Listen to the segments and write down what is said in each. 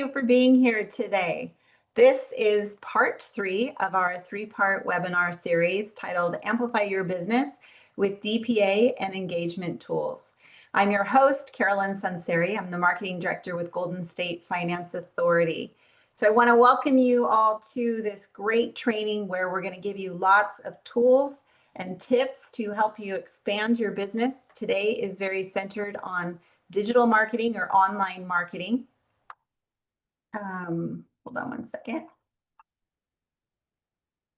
you for being here today. This is part 3 of our 3-part webinar series titled Amplify Your Business with DPA and Engagement Tools. I'm your host, Carolyn Sunseri. I'm the Marketing Director with Golden State Finance Authority. So I want to welcome you all to this great training where we're going to give you lots of tools and tips to help you expand your business. Today is very centered on digital marketing or online marketing. Hold on one second.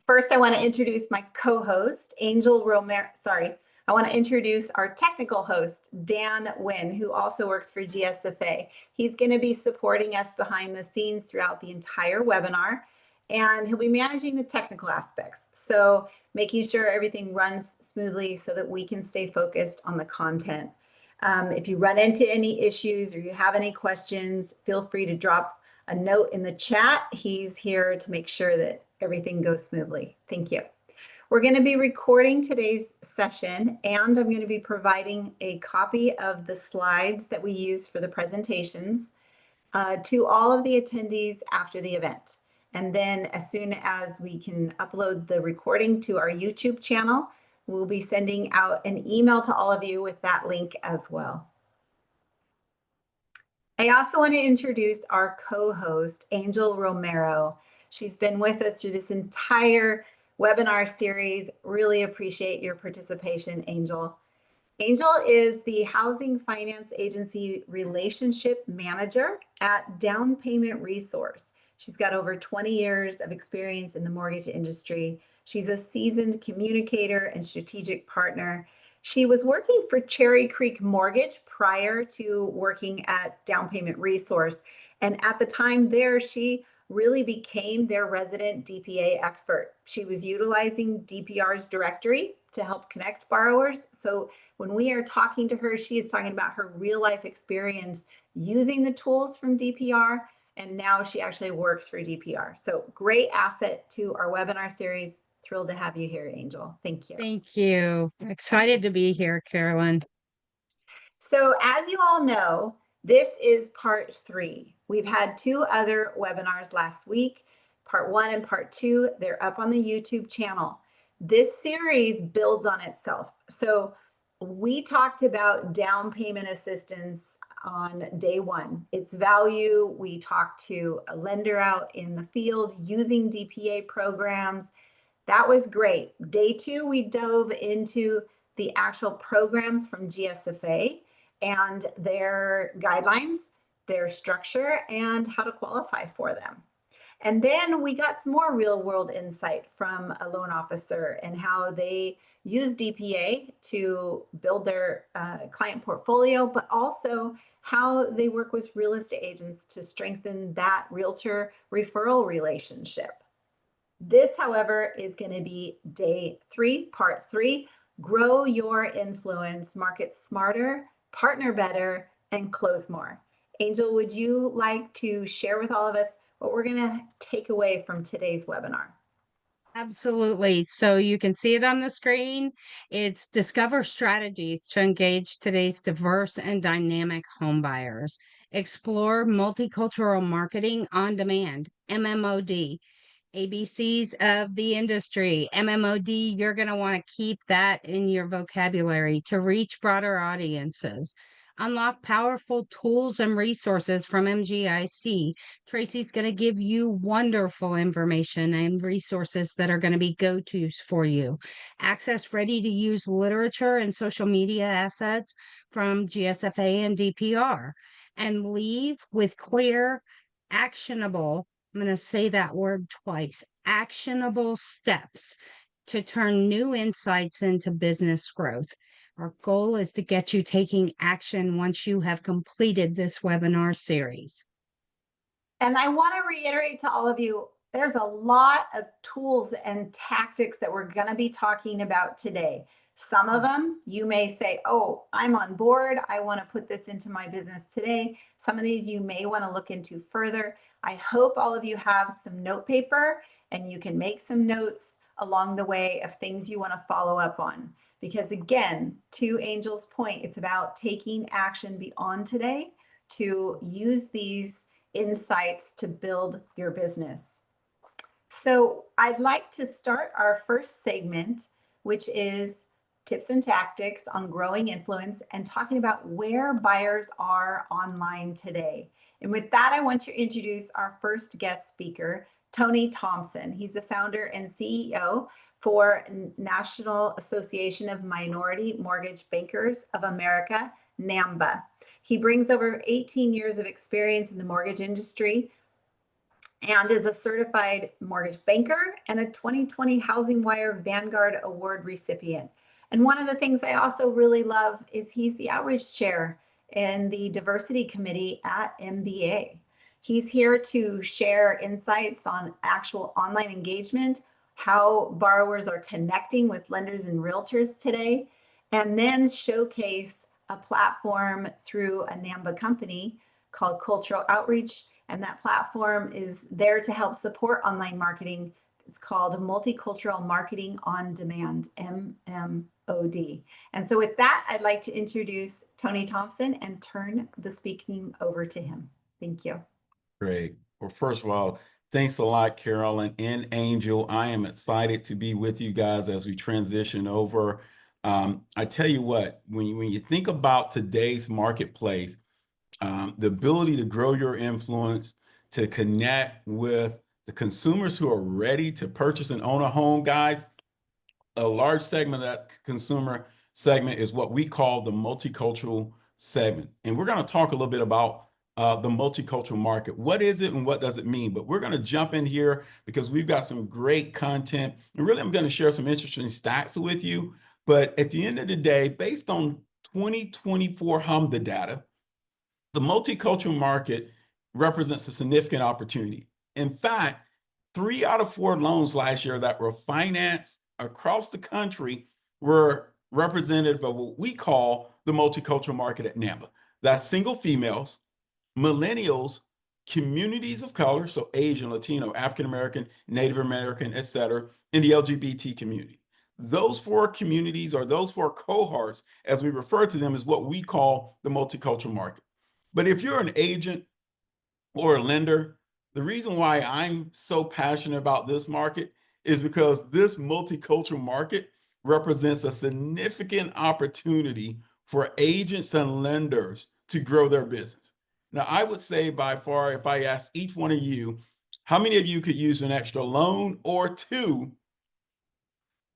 First, I want to introduce my co-host, Angel Romero. I want to introduce our technical host, Dan Wynn, who also works for GSFA. He's going to be supporting us behind the scenes throughout the entire webinar, and he'll be managing the technical aspects. So making sure everything runs smoothly so that we can stay focused on the content. If you run into any issues or you have any questions, feel free to drop a note in the chat. He's here to make sure that everything goes smoothly. Thank you. We're going to be recording today's session, and I'm going to be providing a copy of the slides that we use for the presentations to all of the attendees after the event. And then as soon as we can upload the recording to our YouTube channel, we'll be sending out an email to all of you with that link as well. I also want to introduce our co-host, Angel Romero. She's been with us through this entire webinar series. Really appreciate your participation, Angel. Angel is the Housing Finance Agency Relationship Manager at Down Payment Resource. She's got over 20 years of experience in the mortgage industry. She's a seasoned communicator and strategic partner. She was working for Cherry Creek Mortgage prior to working at Down Payment Resource. And at the time there, she really became their resident DPA expert. She was utilizing DPR's directory to help connect borrowers. So when we are talking to her, she is talking about her real life experience using the tools from DPR. And now she actually works for DPR. So great asset to our webinar series. Thrilled to have you here, Angel. Thank you. Thank you. Excited to be here, Carolyn. So as you all know, this is part 3. We've had 2 other webinars last week, part 1 and part 2. They're up on the YouTube channel. This series builds on itself. So we talked about down payment assistance on day 1, its value. We talked to a lender out in the field using DPA programs. That was great. Day 2, we dove into the actual programs from GSFA and their guidelines, their structure, and how to qualify for them. And then we got some more real world insight from a loan officer and how they use DPA to build their client portfolio, but also how they work with real estate agents to strengthen that realtor referral relationship. This, however, is going to be day 3, part 3, grow your influence, market smarter, partner better, and close more. Angel, would you like to share with all of us what we're going to take away from today's webinar? Absolutely. So you can see it on the screen. It's discover strategies to engage today's diverse and dynamic home buyers. Explore multicultural marketing on demand, MMOD. ABCs of the industry, MMOD, you're going to want to keep that in your vocabulary to reach broader audiences. Unlock powerful tools and resources from MGIC. Tracy's going to give you wonderful information and resources that are going to be go-tos for you. Access ready-to-use literature and social media assets from GSFA and DPR. And leave with clear, actionable, I'm going to say that word twice, actionable steps to turn new insights into business growth. Our goal is to get you taking action once you have completed this webinar series. And I want to reiterate to all of you, there's a lot of tools and tactics that we're going to be talking about today. Some of them you may say, oh, I'm on board. I want to put this into my business today. Some of these you may want to look into further. I hope all of you have some note paper and you can make some notes along the way of things you want to follow up on. Because again, to Angel's point, it's about taking action beyond today to use these insights to build your business. So I'd like to start our first segment, which is tips and tactics on growing influence and talking about where buyers are online today. And with that, I want to introduce our first guest speaker, Tony Thompson. He's the founder and CEO for National Association of Minority Mortgage Bankers of America, NAMBA. He brings over 18 years of experience in the mortgage industry and is a certified mortgage banker and a 2020 Housing Wire Vanguard Award recipient. And one of the things I also really love is he's the outreach chair in the diversity committee at MBA. He's here to share insights on actual online engagement, how borrowers are connecting with lenders and realtors today, and then showcase a platform through a NAMBA company called Cultural Outreach. And that platform is there to help support online marketing. It's called Multicultural Marketing on Demand, MMOD. And so with that, I'd like to introduce Tony Thompson and turn the speaking over to him. Thank you. Great. Well, first of all, thanks a lot, Carolyn and Angel. I am excited to be with you guys as we transition over. I tell you what, when you think about today's marketplace, the ability to grow your influence, to connect with the consumers who are ready to purchase and own a home, guys, a large segment of that consumer segment is what we call the multicultural segment. And we're going to talk a little bit about the multicultural market. What is it and what does it mean? But we're going to jump in here because we've got some great content. And really, I'm going to share some interesting stats with you. But at the end of the day, based on 2024 HMDA data, the multicultural market represents a significant opportunity. In fact, 3 out of 4 loans last year that were financed across the country were representative of what we call the multicultural market at NAMBA. That's single females, millennials, communities of color, so Asian, Latino, African American, Native American, et cetera, and the LGBT community. Those 4 communities, or those 4 cohorts, as we refer to them, is what we call the multicultural market. But if you're an agent or a lender, the reason why I'm so passionate about this market is because this multicultural market represents a significant opportunity for agents and lenders to grow their business. Now, I would say by far, if I ask each one of you, how many of you could use an extra loan or 2?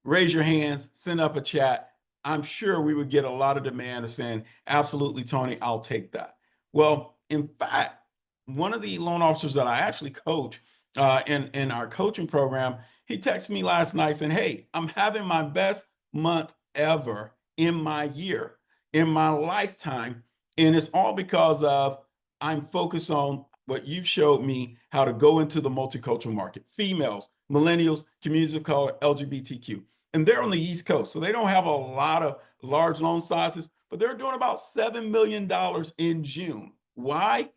Raise your hands, send up a chat. I'm sure we would get a lot of demand of saying, absolutely, Tony, I'll take that. Well, in fact, one of the loan officers that I actually coach in our coaching program, he texted me last night saying, hey, I'm having my best month ever in my year, in my lifetime. And it's all because of I'm focused on what you showed me how to go into the multicultural market, females, millennials, communities of color, LGBTQ. And they're on the East Coast, so they don't have a lot of large loan sizes, but they're doing about $7 million in June. Why?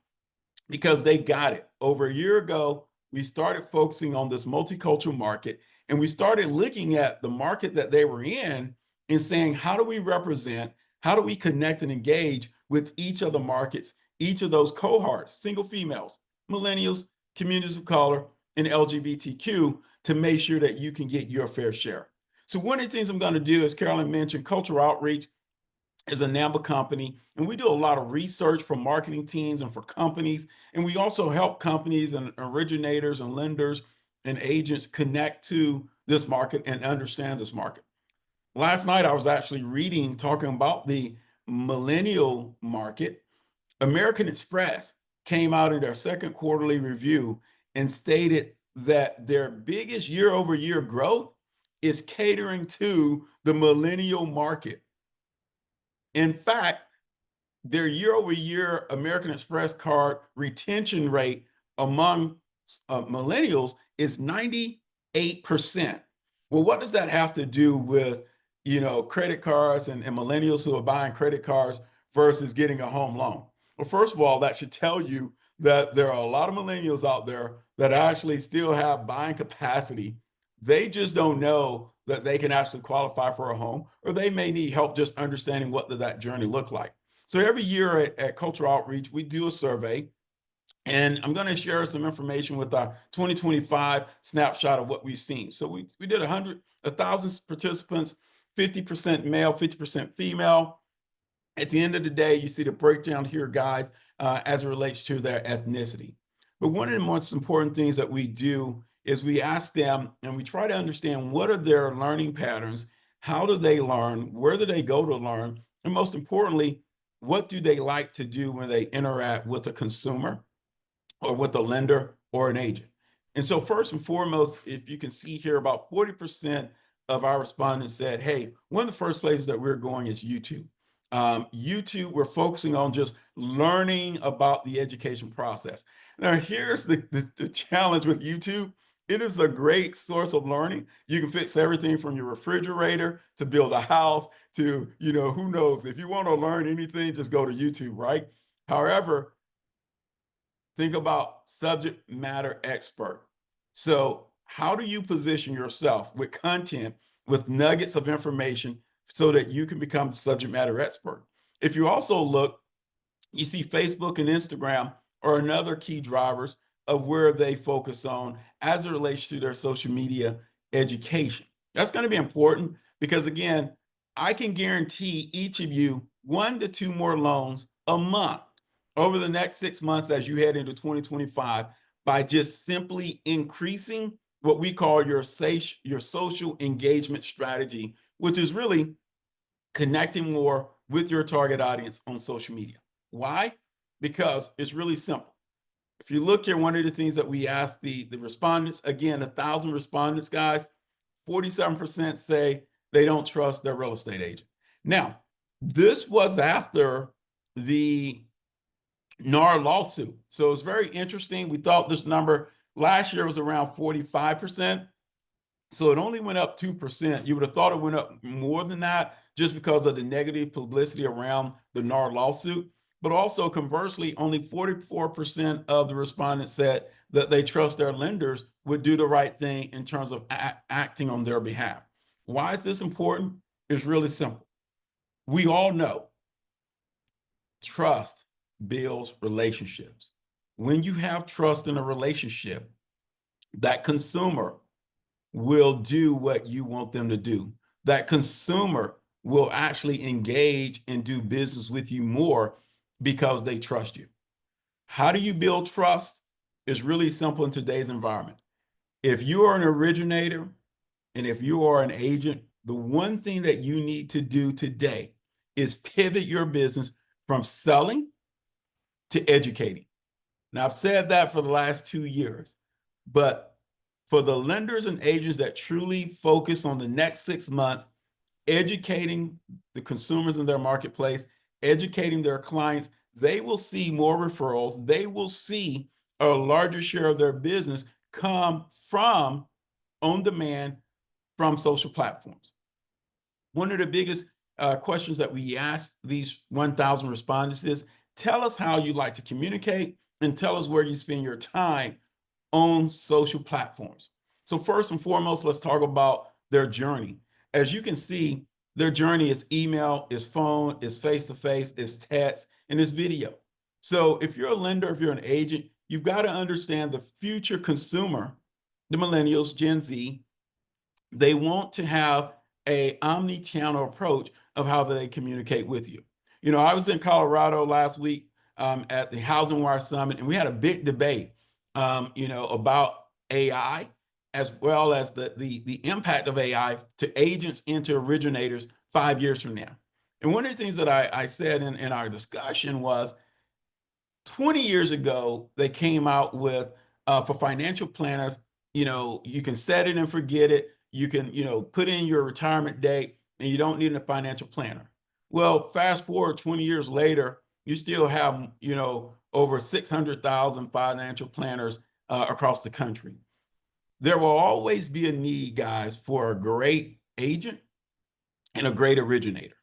Because they got it. Over a year ago, we started focusing on this multicultural market, and we started looking at the market that they were in and saying, how do we represent, how do we connect and engage with each of the markets, each of those cohorts, single females, millennials, communities of color, and LGBTQ, to make sure that you can get your fair share. So one of the things I'm going to do, as Carolyn mentioned, Cultural Outreach is a NAMBA company, and we do a lot of research for marketing teams and for companies. And we also help companies and originators and lenders and agents connect to this market and understand this market. Last night, I was actually reading, talking about the millennial market. American Express came out in their second quarterly review and stated that their biggest year-over-year growth is catering to the millennial market. In fact, their year-over-year American Express card retention rate among millennials is 98%. Well, what does that have to do with, credit cards and millennials who are buying credit cards versus getting a home loan? Well, first of all, that should tell you that there are a lot of millennials out there that actually still have buying capacity. They just don't know that they can actually qualify for a home, or they may need help just understanding what does that journey look like. So every year at Cultural Outreach, we do a survey, And I'm going to share some information with our 2025 snapshot of what we've seen. So we did 1,000 participants, 50% male, 50% female. At the end of the day, you see the breakdown here, guys, as it relates to their ethnicity. But one of the most important things that we do is we ask them and we try to understand what are their learning patterns, how do they learn, where do they go to learn, and most importantly, what do they like to do when they interact with a consumer or with a lender or an agent. And so first and foremost, if you can see here, about 40% of our respondents said, hey, one of the first places that we're going is YouTube. YouTube, we're focusing on just learning about the education process. Now, here's the challenge with YouTube. It is a great source of learning. You can fix everything from your refrigerator to build a house to, who knows, if you want to learn anything, just go to YouTube, right? However, think about subject matter expert. So how do you position yourself with content, with nuggets of information so that you can become the subject matter expert? If you also look, you see Facebook and Instagram are another key drivers of where they focus on as it relates to their social media education. That's going to be important because, again, I can guarantee each of you 1 to 2 more loans a month over the next 6 months as you head into 2025 by just simply increasing what we call your social engagement strategy, which is really connecting more with your target audience on social media. Why? Because it's really simple. If you look here, one of the things that we asked the respondents, again, 1,000 respondents, guys, 47% say they don't trust their real estate agent. Now, this was after the NAR lawsuit. So it's very interesting. We thought this number last year was around 45%. So it only went up 2%. You would have thought it went up more than that just because of the negative publicity around the NAR lawsuit. But also conversely, only 44% of the respondents said that they trust their lenders would do the right thing in terms of acting on their behalf. Why is this important? It's really simple. We all know trust builds relationships. When you have trust in a relationship, that consumer will do what you want them to do. That consumer will actually engage and do business with you more because they trust you. How do you build trust? It's really simple in today's environment. If you are an originator and if you are an agent, the one thing that you need to do today is pivot your business from selling to educating. Now, I've said that for the last 2 years, but for the lenders and agents that truly focus on the next 6 months, educating the consumers in their marketplace, educating their clients, they will see more referrals. They will see a larger share of their business come from on demand from social platforms. One of the biggest questions that we ask these 1,000 respondents is, tell us how you like to communicate and tell us where you spend your time on social platforms. So first and foremost, let's talk about their journey. As you can see, their journey is email, is phone, is face-to-face, is text, and is video. So if you're a lender, if you're an agent, you've got to understand the future consumer, the millennials, Gen Z, they want to have a omni-channel approach of how they communicate with you. I was in Colorado last week at the Housing Wire Summit, and we had a big debate, about AI as well as the impact of AI to agents and to originators 5 years from now. And one of the things that I said in our discussion was 20 years ago, they came out with for financial planners, you can set it and forget it. You can, put in your retirement date and you don't need a financial planner. Well, fast forward 20 years later, you still have, over 600,000 financial planners across the country. There will always be a need, guys, for a great agent and a great originator.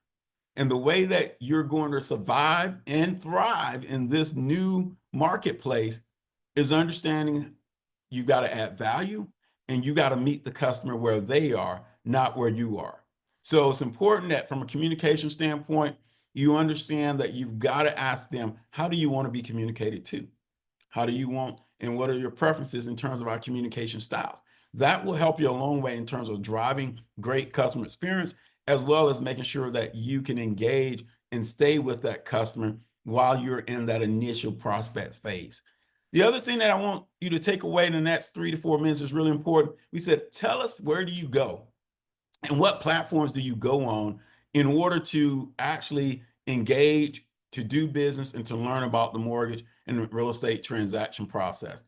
And the way that you're going to survive and thrive in this new marketplace is understanding you got to add value and you got to meet the customer where they are, not where you are. So it's important that from a communication standpoint, you understand that you've got to ask them, how do you want to be communicated to? How do you want, and what are your preferences in terms of our communication styles? That will help you a long way in terms of driving great customer experience, as well as making sure that you can engage and stay with that customer while you're in that initial prospect phase. The other thing that I want you to take away in the next 3 to 4 minutes is really important. We said, tell us, where do you go and what platforms do you go on in order to actually engage, to do business, and to learn about the mortgage and real estate transaction process.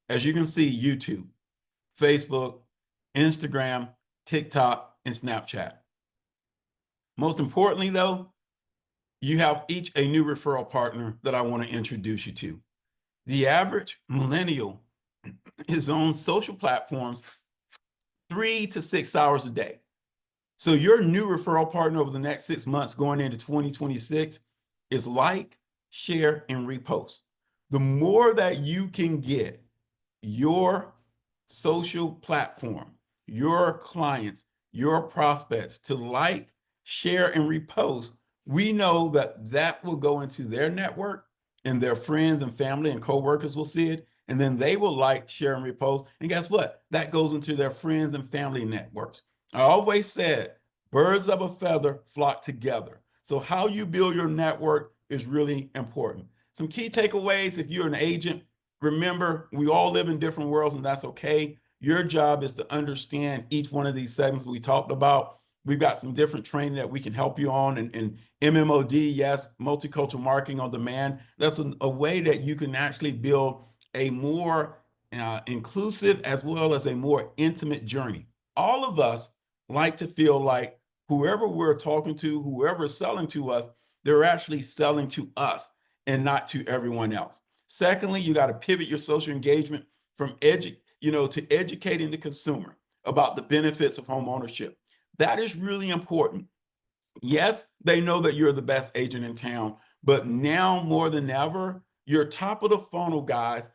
As you can see, YouTube, Facebook, Instagram, TikTok, and Snapchat. Most importantly, though, you have each a new referral partner that I want to introduce you to. The average millennial is on social platforms 3 to 6 hours a day. So your new referral partner over the next 6 months going into 2026 is like, share, and repost. The more that you can get your social platform, your clients, your prospects to like, share, and repost, we know that that will go into their network, and their friends and family and coworkers will see it. And then they will like, share, and repost. And guess what? That goes into their friends and family networks. I always said, birds of a feather flock together. So how you build your network is really important. Some key takeaways: if you're an agent, remember, we all live in different worlds, and that's okay. Your job is to understand each one of these segments we talked about. We've got some different training that we can help you on, and MMOD, yes, multicultural marketing on demand. That's a way that you can actually build a more inclusive as well as a more intimate journey. All of us like to feel like whoever we're talking to, whoever is selling to us, they're actually selling to us and not to everyone else. Secondly, you got to pivot your social engagement from to educating the consumer about the benefits of home ownership. That is really important. Yes, they know that you're the best agent in town, but now more than ever, you're top of the funnel, guys.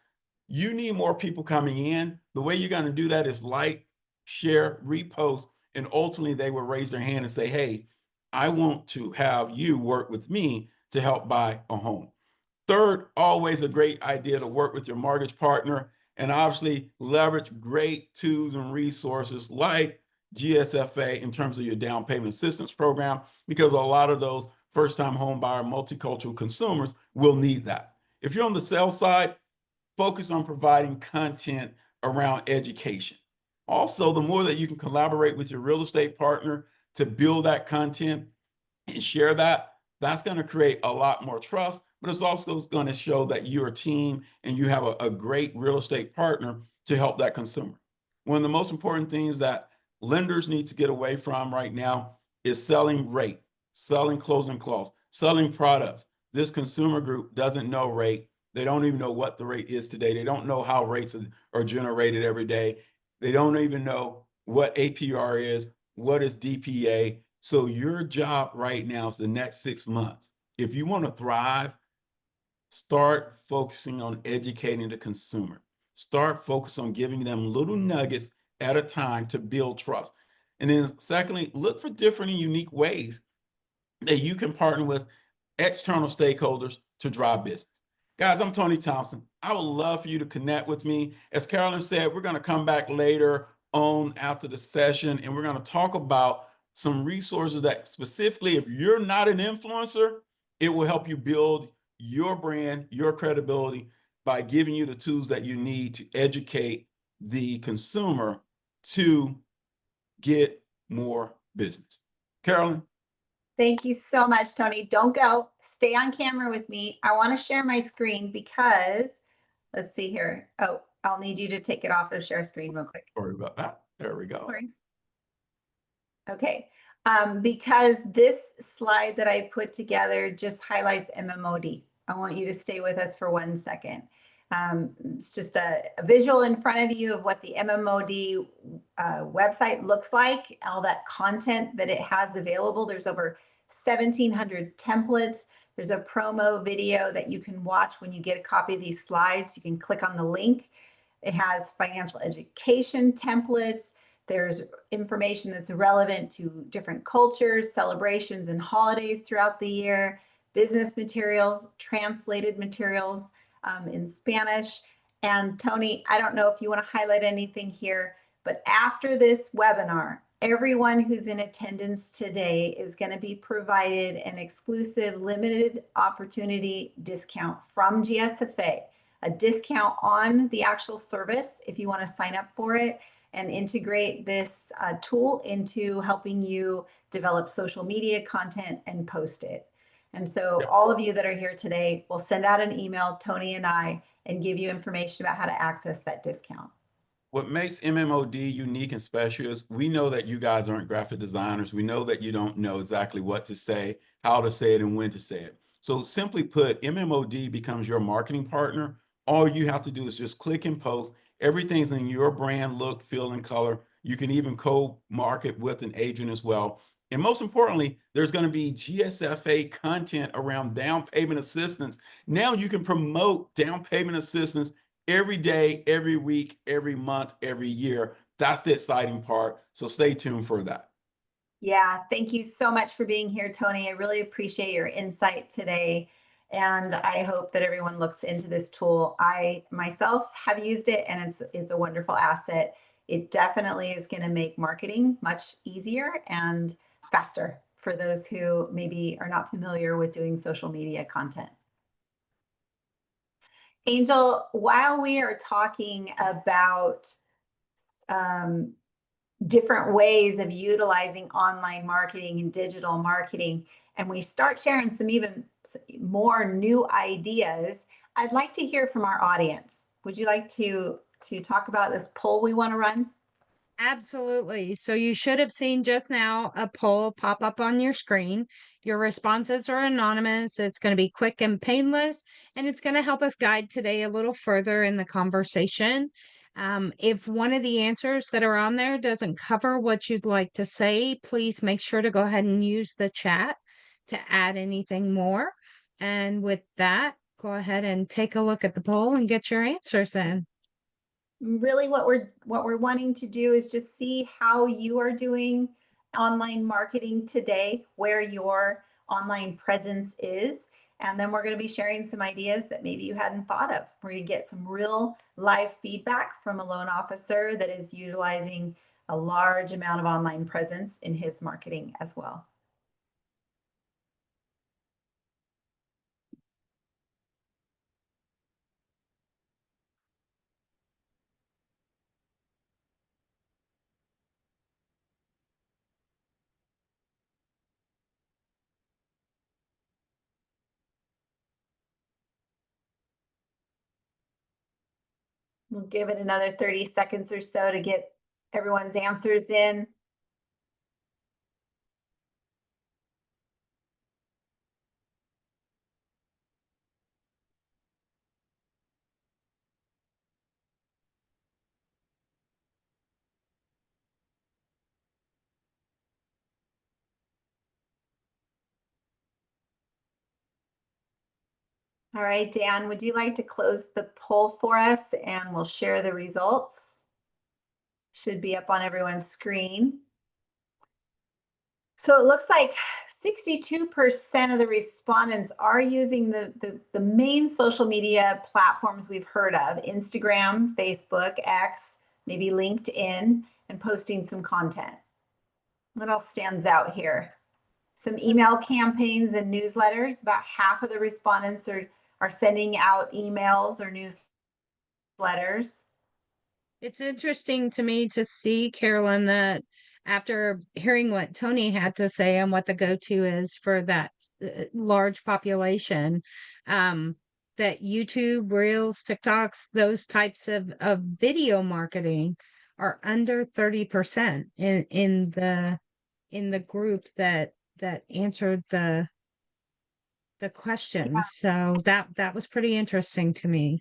You need more people coming in. The way you're going to do that is like, share, repost, and ultimately they will raise their hand and say, hey, I want to have you work with me to help buy a home. Third, always a great idea to work with your mortgage partner and obviously leverage great tools and resources like GSFA in terms of your down payment assistance program, because a lot of those first-time home buyer multicultural consumers will need that. If you're on the sales side, focus on providing content around education. Also, the more that you can collaborate with your real estate partner to build that content and share that, that's going to create a lot more trust, but it's also going to show that you're a team and you have a great real estate partner to help that consumer. One of the most important things that lenders need to get away from right now is selling rate, selling closing costs, selling products. This consumer group doesn't know rate. They don't even know what the rate is today. They don't know how rates are generated every day. They don't even know what APR is, what is DPA. So your job right now is the next 6 months. If you want to thrive, start focusing on educating the consumer. Start focusing on giving them little nuggets at a time to build trust. And then secondly, look for different and unique ways that you can partner with external stakeholders to drive business. Guys, I'm Tony Thompson. I would love for you to connect with me. As Carolyn said, we're going to come back later on after the session, and we're going to talk about some resources that specifically, if you're not an influencer, it will help you build your brand, your credibility by giving you the tools that you need to educate the consumer to get more business. Carolyn? Thank you so much, Tony. Don't go. Stay on camera with me. I want to share my screen because, let's see here. Oh, I'll need you to take it off of share screen real quick. Sorry about that. There we go. Sorry. Okay. Because this slide that I put together just highlights MMOD. I want you to stay with us for 1 second. It's just a visual in front of you of what the MMOD website looks like, all that content that it has available. There's over 1,700 templates. There's a promo video that you can watch when you get a copy of these slides. You can click on the link. It has financial education templates. There's information that's relevant to different cultures, celebrations, and holidays throughout the year, business materials, translated materials, in Spanish. And Tony, I don't know if you want to highlight anything here, but after this webinar, everyone who's in attendance today is going to be provided an exclusive limited opportunity discount from GSFA, a discount on the actual service if you want to sign up for it and integrate this tool into helping you develop social media content and post it. And so all of you that are here today will send out an email, Tony and I, and give you information about how to access that discount. What makes MMOD unique and special is we know that you guys aren't graphic designers. We know that you don't know exactly what to say, how to say it, and when to say it. So simply put, MMOD becomes your marketing partner. All you have to do is just click and post. Everything's in your brand, look, feel, and color. You can even co-market with an agent as well. And most importantly, there's going to be GSFA content around down payment assistance. Now you can promote down payment assistance every day, every week, every month, every year. That's the exciting part. So stay tuned for that. Yeah, thank you so much for being here, Tony. I really appreciate your insight today. And I hope that everyone looks into this tool. I myself have used it and it's a wonderful asset. It definitely is going to make marketing much easier and faster for those who maybe are not familiar with doing social media content. Angel, while we are talking about different ways of utilizing online marketing and digital marketing, and we start sharing some even more new ideas, I'd like to hear from our audience. Would you like to talk about this poll we want to run? Absolutely. So you should have seen just now a poll pop up on your screen. Your responses are anonymous. It's going to be quick and painless, and it's going to help us guide today a little further in the conversation. If one of the answers that are on there doesn't cover what you'd like to say, please make sure to go ahead and use the chat to add anything more. And with that, go ahead and take a look at the poll and get your answers in. Really what we're wanting to do is just see how you are doing online marketing today, where your online presence is, and then we're going to be sharing some ideas that maybe you hadn't thought of. We're going to get some real live feedback from a loan officer that is utilizing a large amount of online presence in his marketing as well. We'll give it another 30 seconds or so to get everyone's answers in. All right, Dan, would you like to close the poll for us and we'll share the results? Should be up on everyone's screen. So it looks like 62% of the respondents are using the main social media platforms we've heard of: Instagram, Facebook, X, maybe LinkedIn, and posting some content. What else stands out here? Some email campaigns and newsletters. About half of the respondents are sending out emails or newsletters. It's interesting to me to see, Carolyn, that after hearing what Tony had to say and what the go-to is for that large population, that YouTube, Reels, TikToks, those types of video marketing are under 30% in the group that answered the questions. So that was pretty interesting to me.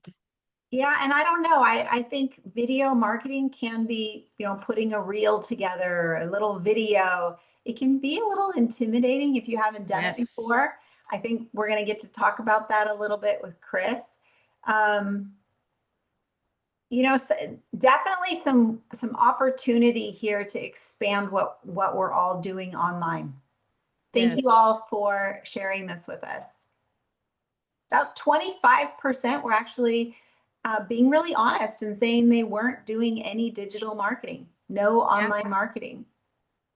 Yeah, and I don't know. I think video marketing can be, putting a reel together, a little video. It can be a little intimidating if you haven't done it before. I think we're going to get to talk about that a little bit with Chris. Definitely some opportunity here to expand what we're all doing online. Thank you all for sharing this with us. About 25% were actually being really honest and saying they weren't doing any digital marketing, no online marketing.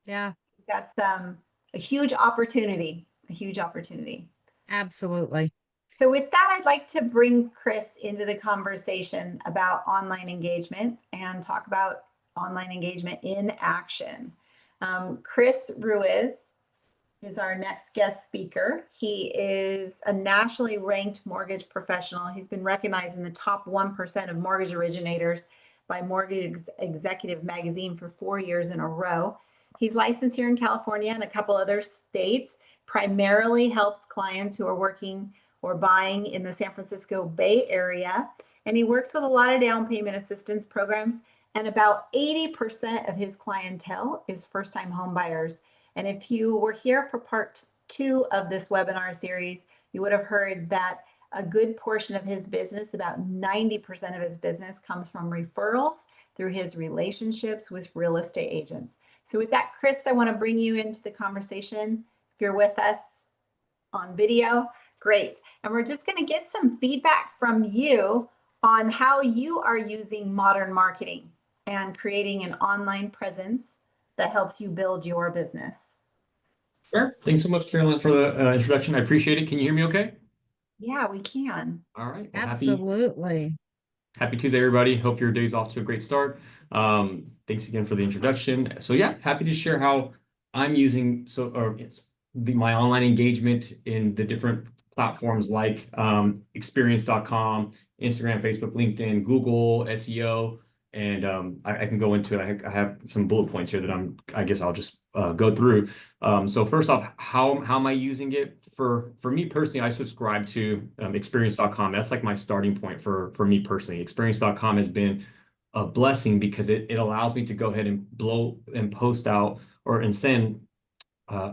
Yeah. That's a huge opportunity, a huge opportunity. Absolutely. So with that, I'd like to bring Chris into the conversation about online engagement and talk about online engagement in action. Chris Ruiz is our next guest speaker. He is a nationally ranked mortgage professional. He's been recognized in the top 1% of mortgage originators by Mortgage Executive Magazine for 4 years in a row. He's licensed here in California and a couple other states, primarily helps clients who are working or buying in the San Francisco Bay Area. And he works with a lot of down payment assistance programs. And about 80% of his clientele is first-time home buyers. And if you were here for part 2 of this webinar series, you would have heard that a good portion of his business, about 90% of his business, comes from referrals through his relationships with real estate agents. So with that, Chris, I want to bring you into the conversation. If you're with us on video, great. And we're just going to get some feedback from you on how you are using modern marketing and creating an online presence that helps you build your business. Sure. Thanks so much, Carolyn, for the introduction. I appreciate it. Can you hear me okay? Yeah, we can. All right. Well, Absolutely. happy Tuesday, everybody. Hope your day's off to a great start. Thanks again for the introduction. So yeah, happy to share how I'm using my online engagement in the different platforms like experience.com, Instagram, Facebook, LinkedIn, Google, SEO. And I can go into it. I have some bullet points here that I guess I'll just go through. So first off, how am I using it? For me personally, I subscribe to experience.com. That's like my starting point for me personally. Experience.com has been a blessing because it allows me to go ahead and post out and send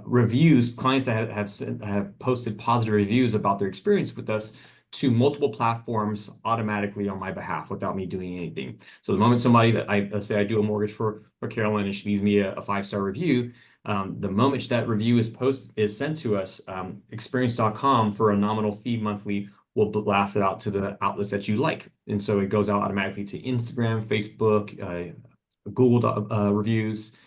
reviews, clients that have posted positive reviews about their experience with us to multiple platforms automatically on my behalf without me doing anything. So the moment somebody let's say I do a mortgage for Carolyn and she leaves me a 5-star review, the moment that review is sent to us, experience.com for a nominal fee monthly will blast it out to the outlets that you like. And so it goes out automatically to Instagram, Facebook, Google reviews,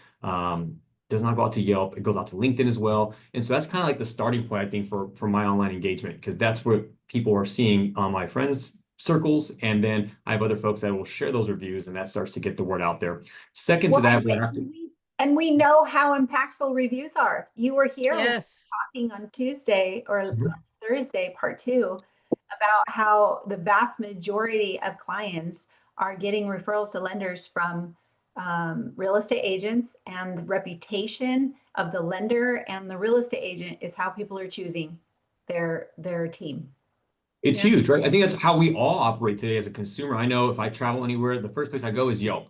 does not go out to Yelp. It goes out to LinkedIn as well. And so that's kind of like the starting point, I think, for my online engagement, because that's what people are seeing on my friends' circles. And then I have other folks that will share those reviews, and that starts to get the word out there. Second to that, and we know how impactful reviews are. You were here talking on Tuesday or last Thursday, part 2, about how the vast majority of clients are getting referrals to lenders from real estate agents, and the reputation of the lender and the real estate agent is how people are choosing their team. It's huge, right? I think that's how we all operate today as a consumer. I know if I travel anywhere, the first place I go is Yelp.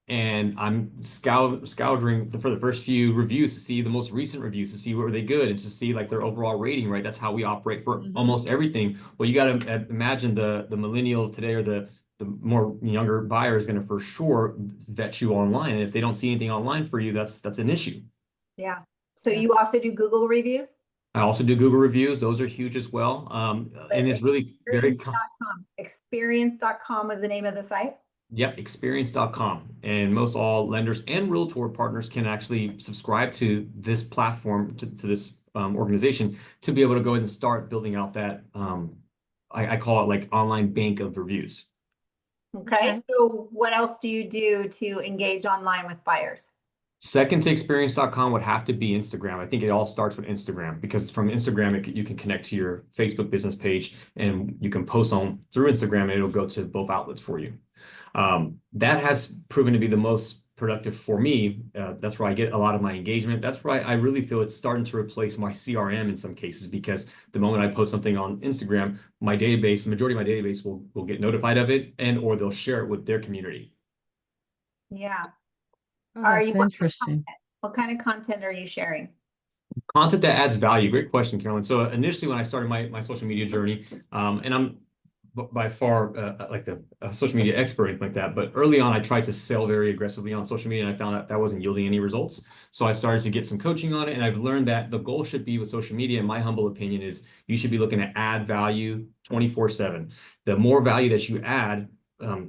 And I'm scouring for the first few reviews to see the most recent reviews, to see were they good, and to see like their overall rating, right? That's how we operate for almost everything. Well, you got to imagine the millennial today, or the more younger buyer is going to for sure vet you online. And if they don't see anything online for you, that's an issue. Yeah. So you also do Google reviews? I also do Google reviews. Those are huge as well. And it's really very... Experience.com is the name of the site? Yep, experience.com. And most all lenders and realtor partners can actually subscribe to this platform, to this organization, to be able to go ahead and start building out that, I call it like online bank of reviews. Okay. So what else do you do to engage online with buyers? Second to experience.com would have to be Instagram. I think it all starts with Instagram, because from Instagram, you can connect to your Facebook business page, and you can post through Instagram, and it'll go to both outlets for you. That has proven to be the most productive for me. That's where I get a lot of my engagement. That's where I really feel it's starting to replace my CRM in some cases, because the moment I post something on Instagram, the majority of my database will get notified of it, or they'll share it with their community. Yeah. Oh, that's interesting. What kind of content are you sharing? Content that adds value. Great question, Carolyn. So initially when I started my social media journey, and by far like a social media expert or anything like that, but early on I tried to sell very aggressively on social media and I found out that wasn't yielding any results. So I started to get some coaching on it, and I've learned that the goal should be with social media, in my humble opinion, is you should be looking to add value 24/7. The more value that you add,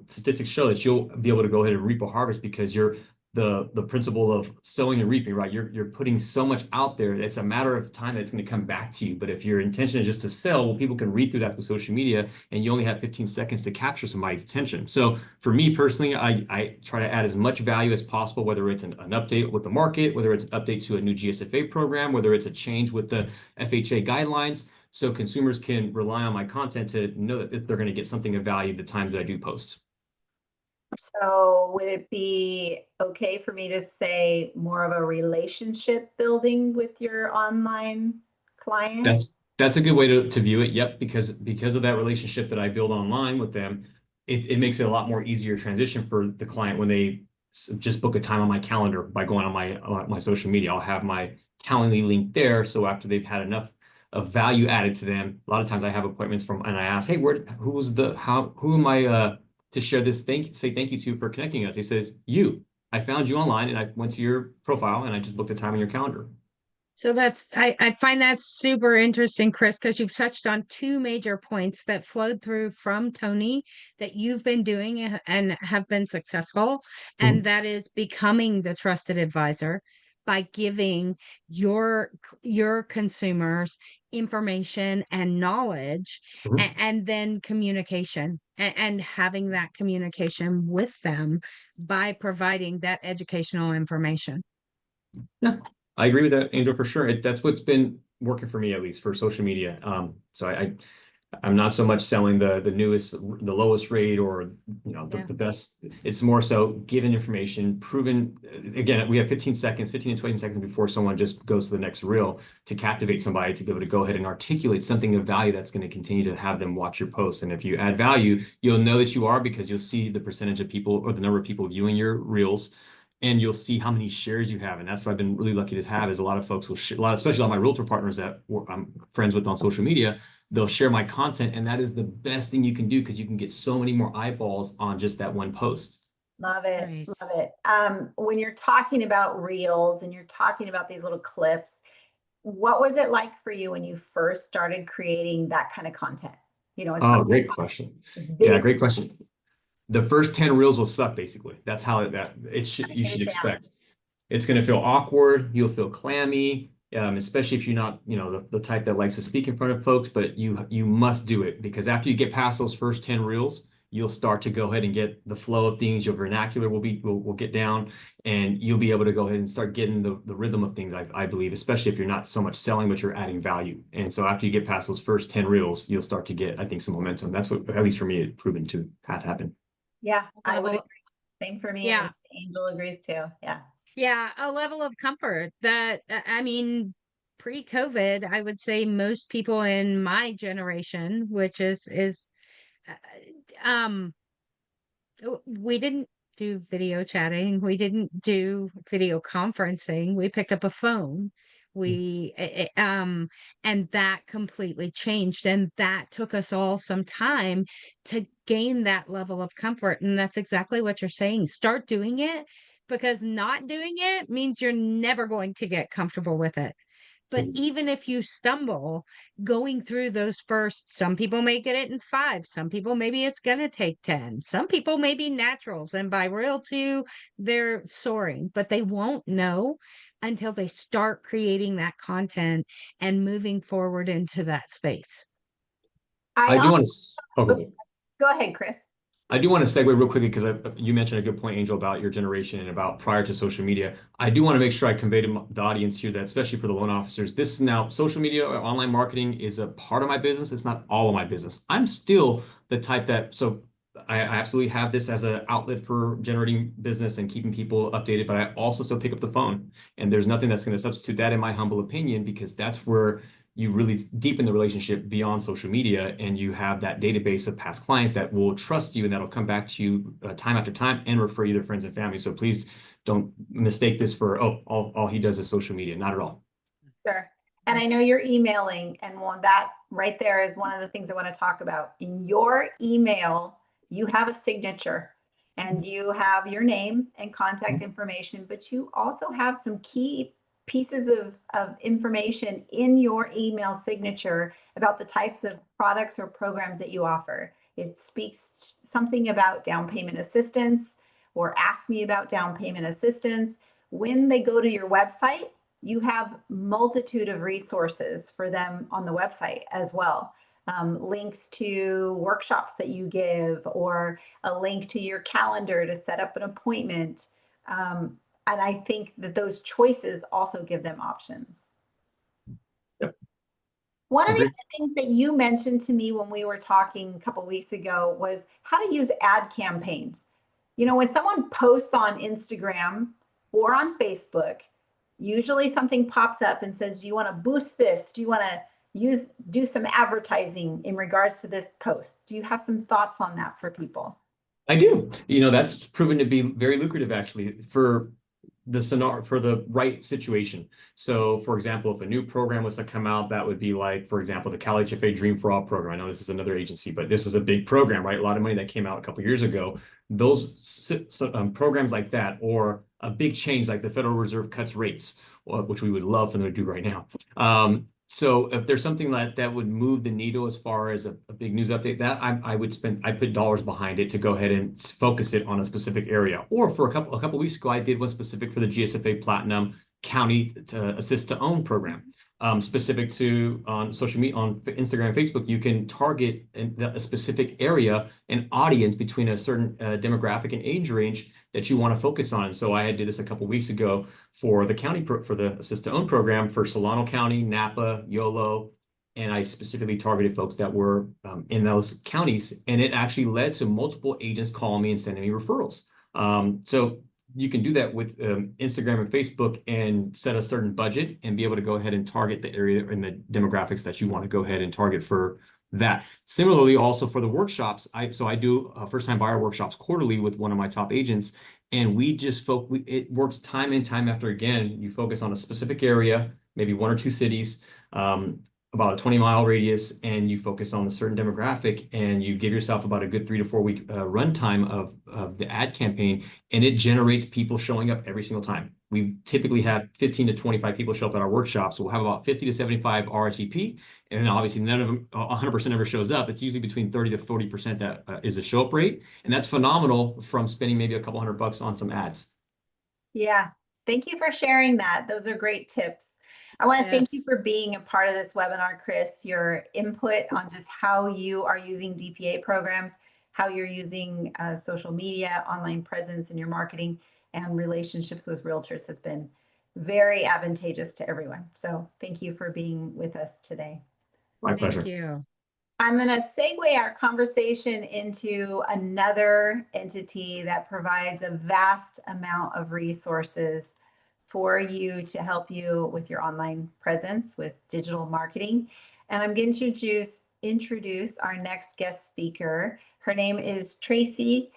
statistics show that you'll be able to go ahead and reap a harvest, because you're the principle of sowing and reaping, right? You're putting so much out there. It's a matter of time that it's going to come back to you. But if your intention is just to sell, well, people can read through that with social media, and you only have 15 seconds to capture somebody's attention. So for me personally, I try to add as much value as possible, whether it's an update with the market, whether it's an update to a new GSFA program, whether it's a change with the FHA guidelines, so consumers can rely on my content to know that they're going to get something of value the times that I do post. So would it be okay for me to say more of a relationship building with your online clients? That's a good way to view it. Yep, because of that relationship that I build online with them, it makes it a lot more easier transition for the client when they just book a time on my calendar by going on my social media. I'll have my Calendly link there. So after they've had enough of value added to them, a lot of times I have appointments and I ask, hey, who am I to share this say thank you to for connecting us? He says, I found you online and I went to your profile and I just booked a time on your calendar. So I find that super interesting, Chris, because you've touched on two major points that flowed through from Tony that you've been doing and have been successful. And that is becoming the trusted advisor by giving your consumers information and knowledge, and then communication, and having that communication with them by providing that educational information. Yeah, I agree with that, Angel, for sure. That's what's been working for me, at least for social media. So I'm not so much selling the newest, the lowest rate, or the best. It's more so giving information, proven. Again, we have 15 to 20 seconds before someone just goes to the next reel to captivate somebody, to be able to go ahead and articulate something of value that's going to continue to have them watch your posts. And if you add value, you'll know that you are, because you'll see the percentage of people or the number of people viewing your reels, and you'll see how many shares you have. And that's what I've been really lucky to have, is a lot of folks will share, especially all my realtor partners that I'm friends with on social media, they'll share my content. And that is the best thing you can do, because you can get so many more eyeballs on just that one post. Love it. Nice. Love it. When you're talking about reels and you're talking about these little clips, what was it like for you when you first started creating that kind of content? Oh, great question. Yeah, great question. The first 10 reels will suck, basically. That's how you should expect. It's going to feel awkward. You'll feel clammy, especially if you're not, the type that likes to speak in front of folks, but you must do it, because after you get past those first 10 reels, you'll start to go ahead and get the flow of things. Your vernacular will get down, and you'll be able to go ahead and start getting the rhythm of things, I believe, especially if you're not so much selling, but you're adding value. And so after you get past those first 10 reels, you'll start to get, I think, some momentum. That's what, at least for me, it's proven to have happened. Yeah, I would agree. Same for me. Yeah. Angel agrees too. Yeah. Yeah, a level of comfort that, I mean, pre-COVID, I would say most people in my generation, which is we didn't do video chatting, we didn't do video conferencing, we picked up a phone. And that completely changed, and that took us all some time to gain that level of comfort. And that's exactly what you're saying. Start doing it, because not doing it means you're never going to get comfortable with it. But even if you stumble going through those first, some people may get it in 5, some people maybe it's going to take 10, some people may be naturals, and by reel 2, they're soaring, but they won't know until they start creating that content and moving forward into that space. I do want to. Go ahead, Chris. I do want to segue real quickly, because you mentioned a good point, Angel, about your generation and about prior to social media. I do want to make sure I convey to the audience here that, especially for the loan officers, this is now social media or online marketing is a part of my business. It's not all of my business. I'm still the type so I absolutely have this as an outlet for generating business and keeping people updated, but I also still pick up the phone. And there's nothing that's going to substitute that, in my humble opinion, because that's where you really deepen the relationship beyond social media, and you have that database of past clients that will trust you and that'll come back to you time after time and refer you to their friends and family. So please don't mistake this for, all he does is social media. Not at all. Sure. And I know you're emailing, and that right there is one of the things I want to talk about. In your email, you have a signature and you have your name and contact information, but you also have some key pieces of information in your email signature about the types of products or programs that you offer. It speaks something about down payment assistance or ask me about down payment assistance. When they go to your website, you have multitude of resources for them on the website as well. Links to workshops that you give, or a link to your calendar to set up an appointment. And I think that those choices also give them options. Yep. One of the Agreed. other things that you mentioned to me when we were talking a couple of weeks ago was how to use ad campaigns. You know, when someone posts on Instagram or on Facebook, usually something pops up and says, do you want to boost this? Do you want to do some advertising in regards to this post? Do you have some thoughts on that for people? I do. That's proven to be very lucrative actually for the scenario, for the right situation. So for example, if a new program was to come out, that would be like, for example, the Cal HFA Dream for All program. I know this is another agency, but this is a big program, right? A lot of money that came out a couple of years ago. Those programs like that, or a big change like the Federal Reserve cuts rates, which we would love for them to do right now. So if there's something that would move the needle as far as a big news update, that I'd put dollars behind it to go ahead and focus it on a specific area. Or for a couple weeks ago, I did one specific for the GSFA Platinum County to Assist to Own program. Specific to on social media, on Instagram and Facebook, you can target a specific area, an audience between a certain demographic and age range that you want to focus on. So I did this a couple weeks ago for the county for the Assist to Own program for Solano County, Napa, Yolo, and I specifically targeted folks that were in those counties, and it actually led to multiple agents calling me and sending me referrals. So you can do that with Instagram and Facebook and set a certain budget and be able to go ahead and target the area and the demographics that you want to go ahead and target for that. Similarly, also for the workshops, I do first-time buyer workshops quarterly with one of my top agents, and we just it works time and time after again. You focus on a specific area, maybe one or two cities, about a 20-mile radius, and you focus on a certain demographic, and you give yourself about a good 3 to 4 week runtime of the ad campaign, and it generates people showing up every single time. We typically have 15 to 25 people show up at our workshops. We'll have about 50 to 75 RSVP, and obviously none of them, 100% ever shows up. It's usually between 30 to 40% that is a show up rate, and that's phenomenal from spending maybe a couple $100 on some ads. Yeah, thank you for sharing that. Those are great tips. I want to thank you Yes. for being a part of this webinar, Chris. Your input on just how you are using DPA programs, how you're using social media, online presence in your marketing, and relationships with realtors has been very advantageous to everyone. So thank you for being with us today. My pleasure. Thank you. I'm going to segue our conversation into another entity that provides a vast amount of resources for you to help you with your online presence with digital marketing. And I'm going to introduce our next guest speaker. Her name is Tracy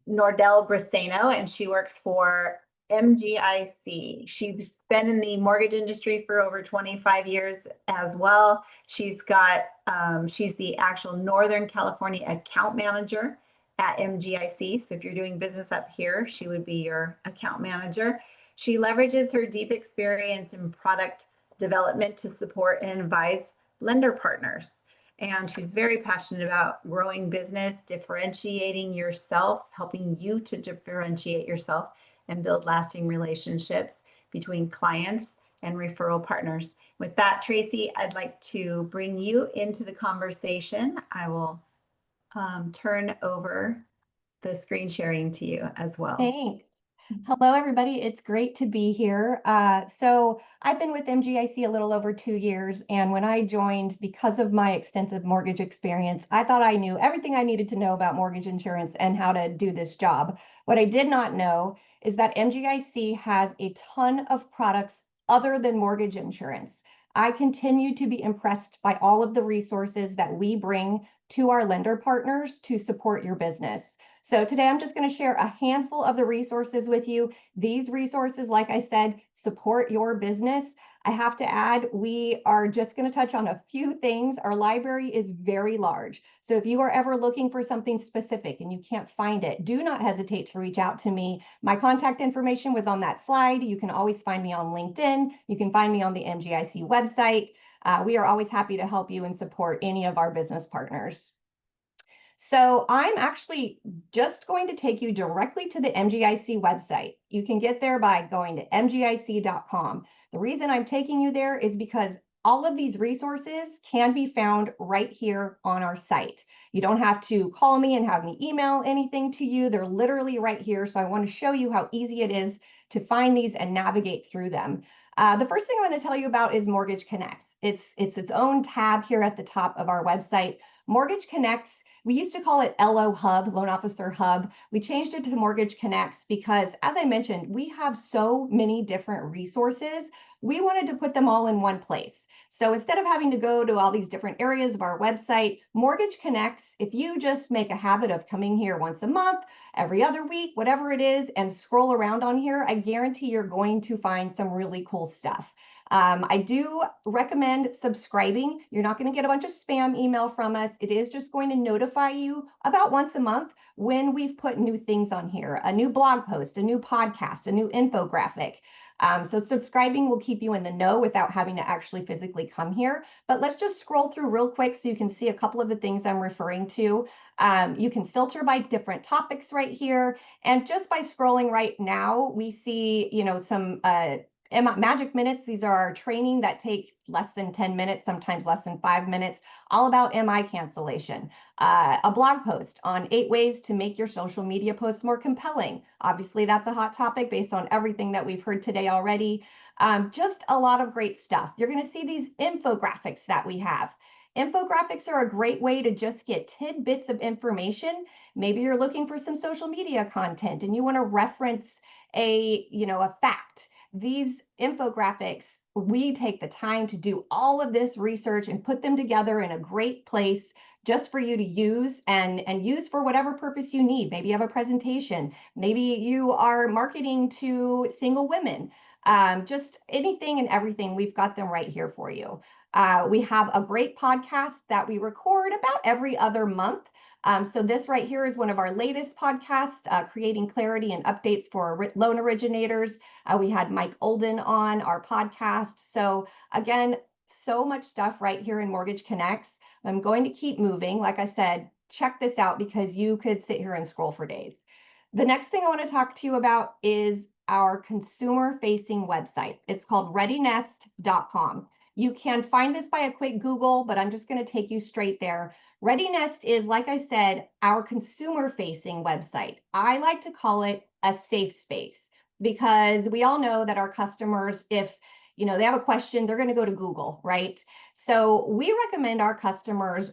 Nordell Braceno, and she works for MGIC. She's been in the mortgage industry for over 25 years as well. She's the actual Northern California account manager at MGIC. So if you're doing business up here, she would be your account manager. She leverages her deep experience in product development to support and advise lender partners. And she's very passionate about growing business, differentiating yourself, helping you to differentiate yourself and build lasting relationships between clients and referral partners. With that, Tracy, I'd like to bring you into the conversation. I will turn over the screen sharing to you as well. Thanks. Hello, everybody. It's great to be here. So I've been with MGIC a little over 2 years, and when I joined, because of my extensive mortgage experience, I thought I knew everything I needed to know about mortgage insurance and how to do this job. What I did not know is that MGIC has a ton of products other than mortgage insurance. I continue to be impressed by all of the resources that we bring to our lender partners to support your business. So today I'm just going to share a handful of the resources with you. These resources, like I said, support your business. I have to add, we are just going to touch on a few things. Our library is very large. So if you are ever looking for something specific and you can't find it, do not hesitate to reach out to me. My contact information was on that slide. You can always find me on LinkedIn. You can find me on the MGIC website. We are always happy to help you and support any of our business partners. So I'm actually just going to take you directly to the MGIC website. You can get there by going to mgic.com. The reason I'm taking you there is because all of these resources can be found right here on our site. You don't have to call me and have me email anything to you. They're literally right here. So I want to show you how easy it is to find these and navigate through them. The first thing I'm going to tell you about is Mortgage Connects. It's its own tab here at the top of our website. Mortgage Connects, we used to call it LO Hub, Loan Officer Hub. We changed it to Mortgage Connects because, as I mentioned, we have so many different resources. We wanted to put them all in one place. So instead of having to go to all these different areas of our website, Mortgage Connects, if you just make a habit of coming here once a month, every other week, whatever it is, and scroll around on here, I guarantee you're going to find some really cool stuff. I do recommend subscribing. You're not going to get a bunch of spam email from us. It is just going to notify you about once a month when we've put new things on here, a new blog post, a new podcast, a new infographic. So subscribing will keep you in the know without having to actually physically come here. But let's just scroll through real quick so you can see a couple of the things I'm referring to. You can filter by different topics right here. And just by scrolling right now, we see, some Magic Minutes. These are our training that take less than 10 minutes, sometimes less than 5 minutes, all about MI cancellation. A blog post on 8 ways to make your social media post more compelling. Obviously, that's a hot topic based on everything that we've heard today already. Just a lot of great stuff. You're going to see these infographics that we have. Infographics are a great way to just get tidbits of information. Maybe you're looking for some social media content and you want to reference a fact. These infographics, we take the time to do all of this research and put them together in a great place just for you to use and use for whatever purpose you need. Maybe you have a presentation. Maybe you are marketing to single women. Just anything and everything, we've got them right here for you. We have a great podcast that we record about every other month. So this right here is one of our latest podcasts, creating clarity and updates for loan originators. We had Mike Olden on our podcast. So again, so much stuff right here in Mortgage Connects. I'm going to keep moving. Like I said, check this out because you could sit here and scroll for days. The next thing I want to talk to you about is our consumer-facing website. It's called readynest.com. You can find this by a quick Google, but I'm just going to take you straight there. ReadyNest is, like I said, our consumer-facing website. I like to call it a safe space because we all know that our customers, if they have a question, they're going to go to Google, right? So we recommend our customers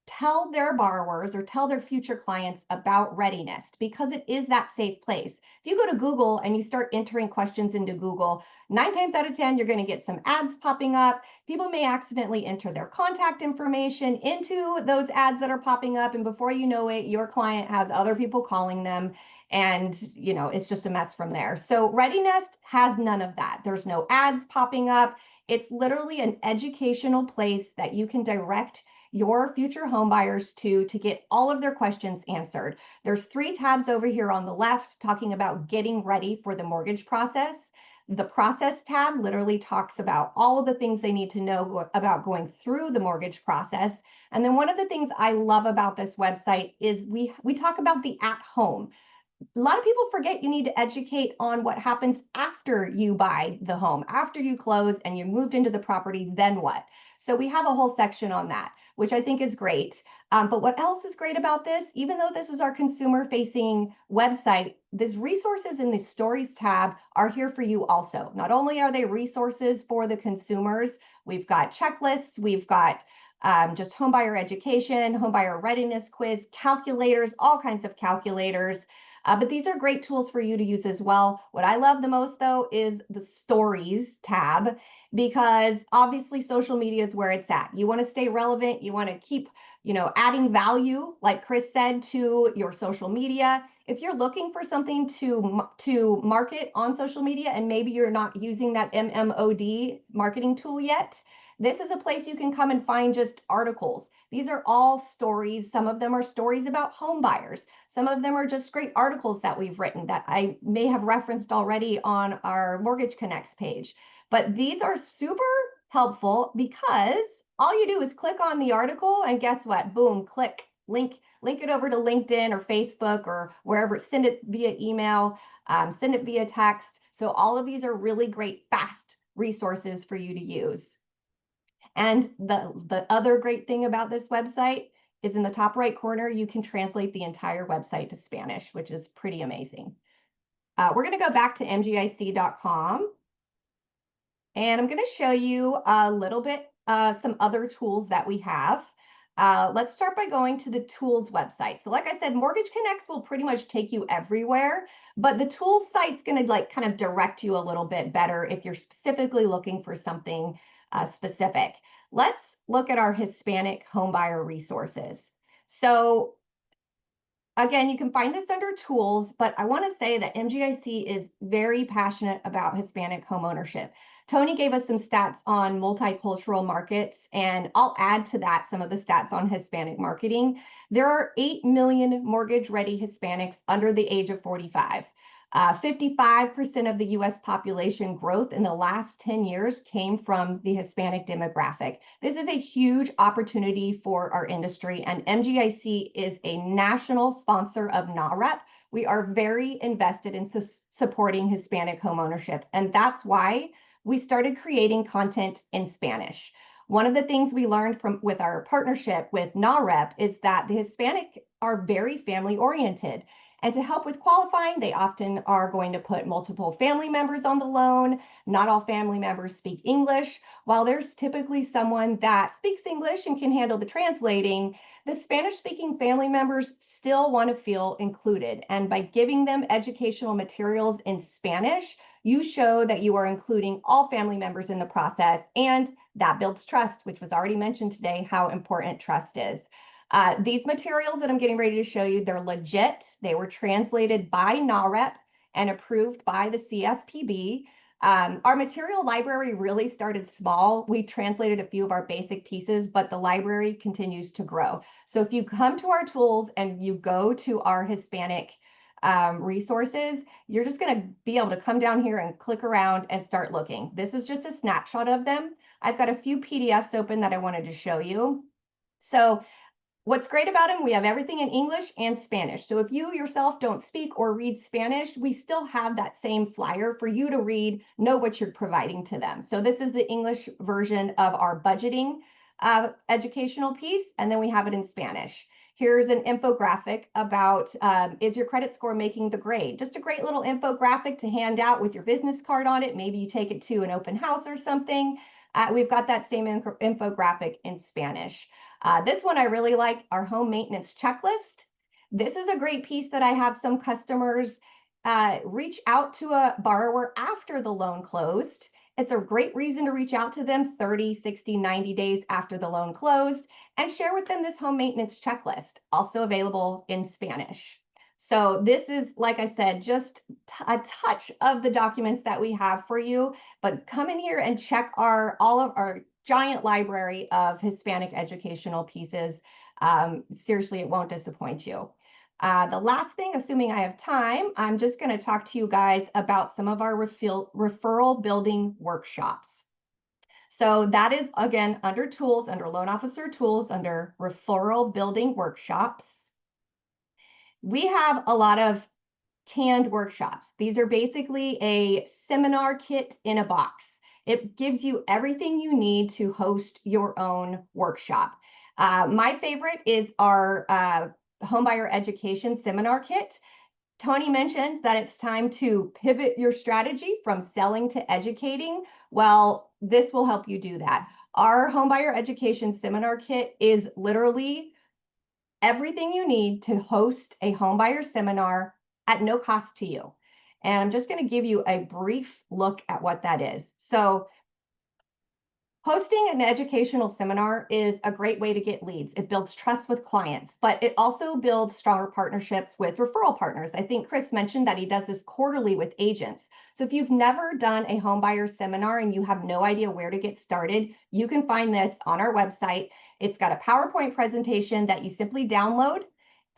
tell their borrowers or tell their future clients about ReadyNest because it is that safe place. If you go to Google and you start entering questions into Google, 9 times out of 10, you're going to get some ads popping up. People may accidentally enter their contact information into those ads that are popping up. And before you know it, your client has other people calling them. And, it's just a mess from there. So ReadyNest has none of that. There's no ads popping up. It's literally an educational place that you can direct your future home buyers to get all of their questions answered. There's 3 tabs over here on the left talking about getting ready for the mortgage process. The process tab literally talks about all of the things they need to know about going through the mortgage process. And then one of the things I love about this website is we talk about the at home. A lot of people forget you need to educate on what happens after you buy the home, after you close and you moved into the property, then what? So we have a whole section on that, which I think is great. But what else is great about this, even though this is our consumer-facing website, these resources in the Stories tab are here for you also. Not only are they resources for the consumers, we've got checklists, we've got just homebuyer education, homebuyer readiness quiz, calculators, all kinds of calculators. But these are great tools for you to use as well. What I love the most though is the stories tab, because obviously social media is where it's at. You want to stay relevant. You want to keep, adding value, like Chris said, to your social media. If you're looking for something to market on social media and maybe you're not using that MMOD marketing tool yet, this is a place you can come and find just articles. These are all stories. Some of them are stories about home buyers. Some of them are just great articles that we've written that I may have referenced already on our Mortgage Connects page. But these are super helpful because all you do is click on the article and guess what? Boom, click, link it over to LinkedIn or Facebook or wherever, send it via email, send it via text. So all of these are really great, fast resources for you to use. And the other great thing about this website is in the top right corner, you can translate the entire website to Spanish, which is pretty amazing. We're going to go back to mgic.com. And I'm going to show you a little bit, some other tools that we have. Let's start by going to the tools website. So like I said, Mortgage Connects will pretty much take you everywhere, but the tools site's going to kind of direct you a little bit better if you're specifically looking for something specific. Let's look at our Hispanic homebuyer resources. So again, you can find this under tools, but I want to say that MGIC is very passionate about Hispanic homeownership. Tony gave us some stats on multicultural markets, and I'll add to that some of the stats on Hispanic marketing. There are 8 million mortgage-ready Hispanics under the age of 45. 55% of the U.S. population growth in the last 10 years came from the Hispanic demographic. This is a huge opportunity for our industry, and MGIC is a national sponsor of NAHREP. We are very invested in supporting Hispanic homeownership, and that's why we started creating content in Spanish. One of the things we learned with our partnership with NAHREP is that the Hispanic are very family oriented. And to help with qualifying, they often are going to put multiple family members on the loan. Not all family members speak English. While there's typically someone that speaks English and can handle the translating, the Spanish-speaking family members still want to feel included. And by giving them educational materials in Spanish, you show that you are including all family members in the process, and that builds trust, which was already mentioned today, how important trust is. These materials that I'm getting ready to show you, they're legit. They were translated by NAHREP and approved by the CFPB. Our material library really started small. We translated a few of our basic pieces, but the library continues to grow. So if you come to our tools and you go to our Hispanic resources, you're just going to be able to come down here and click around and start looking. This is just a snapshot of them. I've got a few PDFs open that I wanted to show you. So what's great about them, we have everything in English and Spanish. So if you yourself don't speak or read Spanish, we still have that same flyer for you to read, know what you're providing to them. So this is the English version of our budgeting educational piece, and then we have it in Spanish. Here's an infographic about, is your credit score making the grade? Just a great little infographic to hand out with your business card on it. Maybe you take it to an open house or something. We've got that same infographic in Spanish. This one I really like, our home maintenance checklist. This is a great piece that I have some customers reach out to a borrower after the loan closed. It's a great reason to reach out to them 30, 60, 90 days after the loan closed and share with them this home maintenance checklist, also available in Spanish. So this is, like I said, just a touch of the documents that we have for you, but come in here and check all of our giant library of Hispanic educational pieces. Seriously, it won't disappoint you. The last thing, assuming I have time, I'm just going to talk to you guys about some of our referral building workshops. So that is, again, under tools, under loan officer tools, under referral building workshops. We have a lot of canned workshops. These are basically a seminar kit in a box. It gives you everything you need to host your own workshop. My favorite is our homebuyer education seminar kit. Tony mentioned that it's time to pivot your strategy from selling to educating. Well, this will help you do that. Our homebuyer education seminar kit is literally everything you need to host a homebuyer seminar at no cost to you. And I'm just going to give you a brief look at what that is. So hosting an educational seminar is a great way to get leads. It builds trust with clients, but it also builds stronger partnerships with referral partners. I think Chris mentioned that he does this quarterly with agents. So if you've never done a home buyer seminar and you have no idea where to get started, you can find this on our website. It's got a PowerPoint presentation that you simply download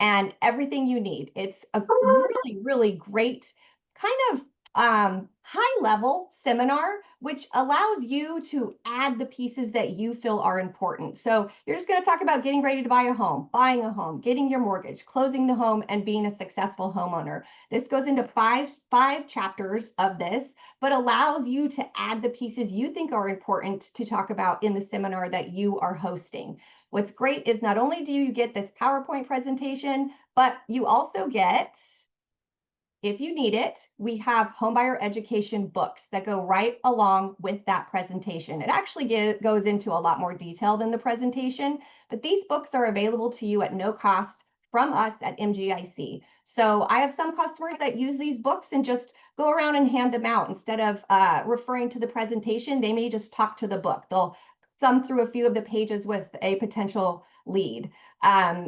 and everything you need. It's a really, really great kind of high level seminar, which allows you to add the pieces that you feel are important. So you're just going to talk about getting ready to buy a home, buying a home, getting your mortgage, closing the home, and being a successful homeowner. This goes into five chapters of this, but allows you to add the pieces you think are important to talk about in the seminar that you are hosting. What's great is not only do you get this PowerPoint presentation, but you also get, if you need it, we have homebuyer education books that go right along with that presentation. It actually goes into a lot more detail than the presentation, but these books are available to you at no cost from us at MGIC. So I have some customers that use these books and just go around and hand them out. Instead of referring to the presentation, they may just talk to the book. They'll thumb through a few of the pages with a potential lead.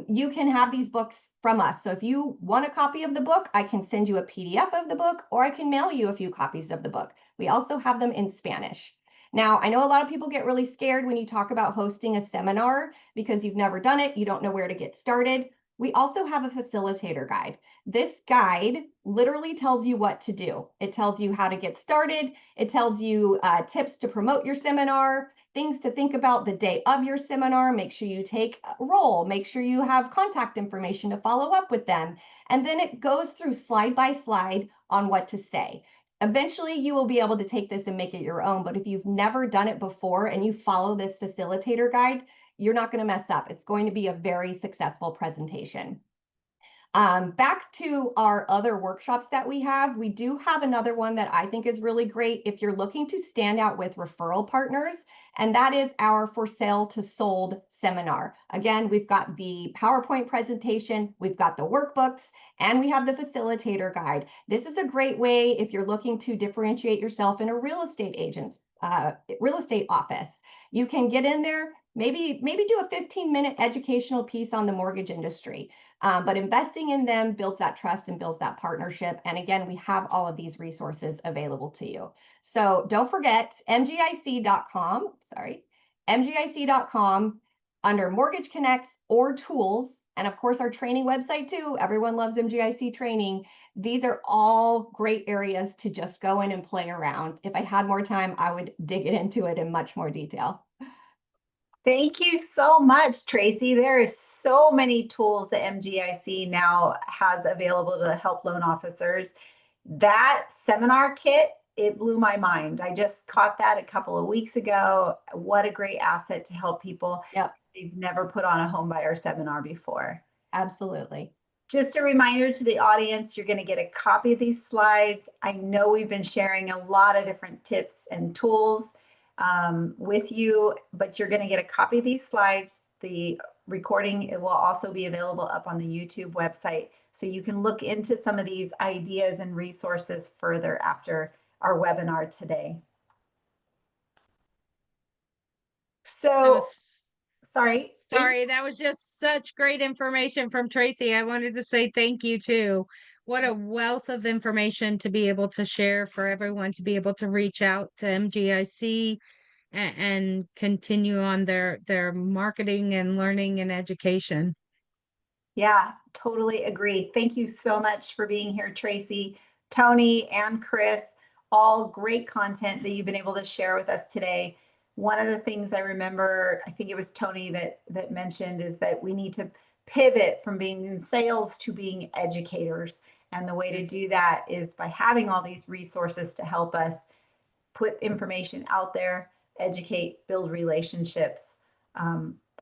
You can have these books from us. So if you want a copy of the book, I can send you a PDF of the book, or I can mail you a few copies of the book. We also have them in Spanish. Now, I know a lot of people get really scared when you talk about hosting a seminar because you've never done it, you don't know where to get started. We also have a facilitator guide. This guide literally tells you what to do. It tells you how to get started. It tells you tips to promote your seminar, things to think about the day of your seminar. Make sure you take a roll. Make sure you have contact information to follow up with them. And then it goes through slide by slide on what to say. Eventually, you will be able to take this and make it your own. But if you've never done it before and you follow this facilitator guide, you're not going to mess up. It's going to be a very successful presentation. Back to our other workshops that we have, we do have another one that I think is really great if you're looking to stand out with referral partners, and that is our For Sale to Sold seminar. Again, we've got the PowerPoint presentation, we've got the workbooks, and we have the facilitator guide. This is a great way if you're looking to differentiate yourself in a real estate office. You can get in there, maybe do a 15-minute educational piece on the mortgage industry. But investing in them builds that trust and builds that partnership. And again, we have all of these resources available to you. So don't forget MGIC.com, MGIC.com under Mortgage Connects or Tools. And of course, our training website too. Everyone loves MGIC training. These are all great areas to just go in and play around. If I had more time, I would dig into it in much more detail. Thank you so much, Tracy. There are so many tools that MGIC now has available to help loan officers. That seminar kit, it blew my mind. I just caught that a couple of weeks ago. What a great asset to help people. Yep. They've never put on a home buyer seminar before. Absolutely. Just a reminder to the audience, you're going to get a copy of these slides. I know we've been sharing a lot of different tips and tools with you, but you're going to get a copy of these slides. The recording, it will also be available up on the YouTube website, so you can look into some of these ideas and resources further after our webinar today. So, sorry, that was just such great information from Tracy. I wanted to say thank you too. What a wealth of information to be able to share for everyone to be able to reach out to MGIC and continue on their marketing and learning and education. Yeah, totally agree. Thank you so much for being here, Tracy, Tony, and Chris. All great content that you've been able to share with us today. One of the things I remember, I think it was Tony that mentioned, is that we need to pivot from being in sales to being educators. And the way to do that is by having all these resources to help us put information out there, educate, build relationships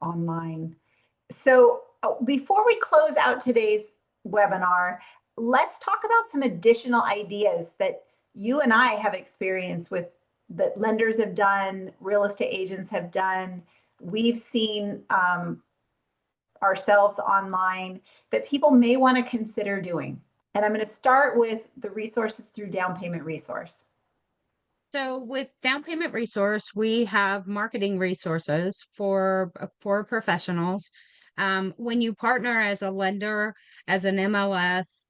online. So before we close out today's webinar, let's talk about some additional ideas that you and I have experienced with, that lenders have done, real estate agents have done. We've seen ourselves online that people may want to consider doing. And I'm going to start with the resources through Down Payment Resource. So with Down Payment Resource, we have marketing resources for professionals. When you partner as a lender, as an MLS,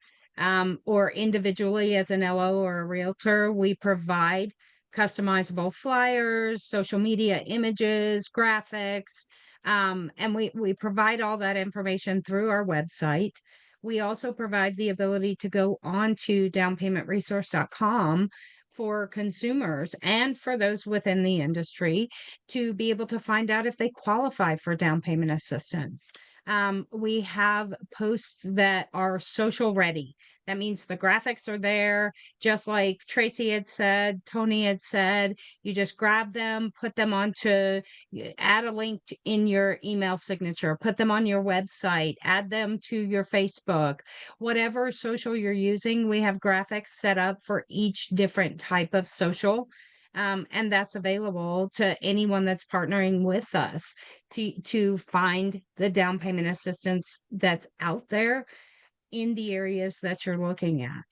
or individually as an LO or a realtor, we provide customizable flyers, social media images, graphics, and we provide all that information through our website. We also provide the ability to go on to downpaymentresource.com for consumers and for those within the industry to be able to find out if they qualify for down payment assistance. We have posts that are social ready. That means the graphics are there, just like Tracy had said, Tony had said. You just grab them, put them onto, add a link in your email signature, put them on your website, add them to your Facebook, whatever social you're using. We have graphics set up for each different type of social. And that's available to anyone that's partnering with us to find the down payment assistance that's out there in the areas that you're looking at.